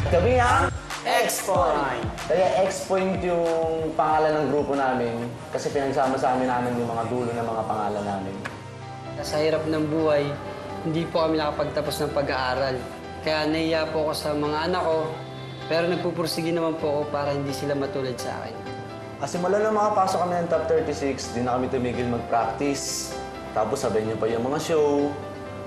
Kami ang X-Point! Kaya X-Point yung pangalan ng grupo namin kasi pinagsama-sami namin yung mga dulo ng mga pangalan namin. Sa hirap ng buhay, hindi po kami nakapagtapos ng pag-aaral. Kaya nahiya po ako sa mga anak ko, pero nagpupursige naman po ako para hindi sila matulad sa akin. Kasi mula nung makapasok kami ng top 36, di na kami tumigil mag-practice. Tapos sabihin niyo pa yung mga show.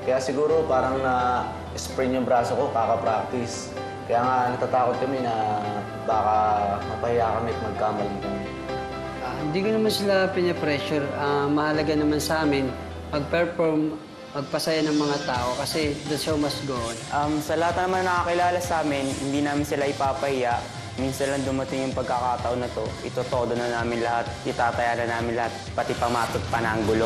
Kaya siguro parang na-sprain yung braso ko kaka-practice. Kaya nga natatakot kami na baka mapahiya kami at magkamali kami. Hindi ko naman sila pinapressure. Mahalaga naman sa amin mag-perform, magpasaya ng mga tao kasi the show must go on. Sa lahat naman nakakilala sa amin, hindi namin sila ipapahiya. Minsan lang dumating yung pagkakataon na to, itotodo na namin lahat, itataya na namin lahat, pati pamatot pa na ang gulo.